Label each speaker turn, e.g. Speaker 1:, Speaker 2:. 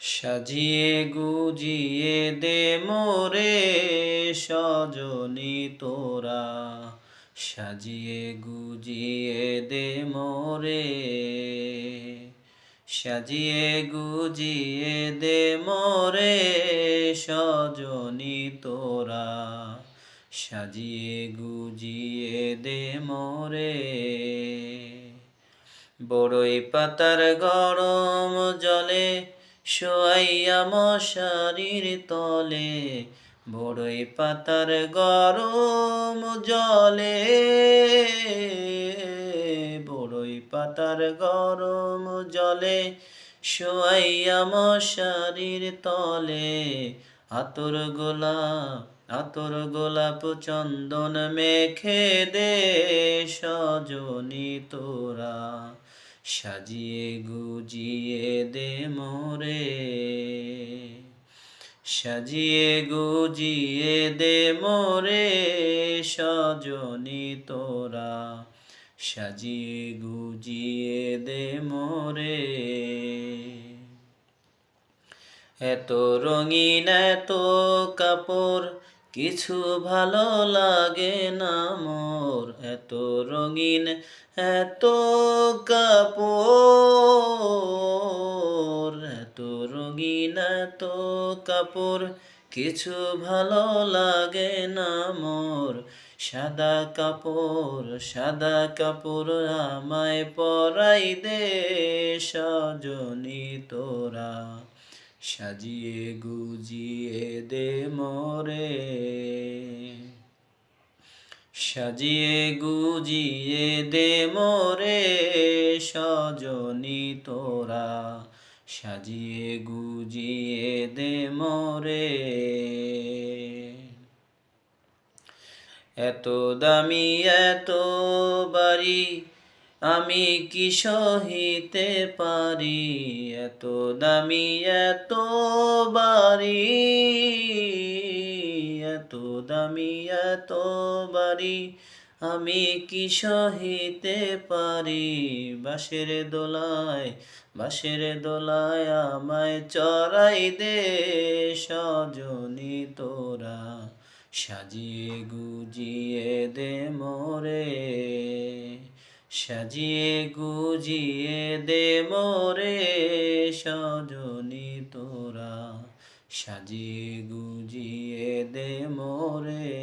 Speaker 1: সাজিয়ে গুজিয়ে দে মোরে সজনী তোরা, সাজিয়ে গুজিয়ে দে মোরে, সাজিয়ে গুজিয়ে দে মোরে সজনী তোরা, সাজিয়ে গুজিয়ে দে মোরে। বড়ই পাতার গরম জলে শোয়াইয়া মশারির তলে, বড়ই পাতার গরম জলে, বড়ই পাতার গরম জলে শোয়াইয়া মশারির তলে, আতর গোলাপ চন্দন মেখে দে সজনী তোরা, সাজিয়ে গুজিয়ে দে মোরে, সাজিয়ে গুজিয়ে দে মোরে সজনী তোরা, সাজিয়ে গুজিয়ে দে মোরে। এত রঙিন এত কাপড় কিছু ভালো লাগে না মোর, এত রঙিন এত কাপড়, এত রঙিন এত কাপড় কিছু ভালো লাগে না মোর, সাদা কাপড় আমায় পরাই দে সজনী তোরা, সাজিয়ে গুজিয়ে দে মোরে, সাজিয়ে গুজিয়ে দে মোরে সজনী তোরা, সাজিয়ে গুজিয়ে দে মোরে। এত দামি এত বাড়ি আমি কি সহিতে পারি, এত দামি এত বাড়ি, এত দামি এত বাড়ি আমি কি সহিতে পারি, বাঁশের দোলায় আমায় চড়াই দে সজনী তোরা, সাজিয়ে গুজিয়ে দে মোরে, সাজিয়ে গুজিয়ে দে মোরে সজনী তোরা, সাজিয়ে গুজিয়ে দে মোরে।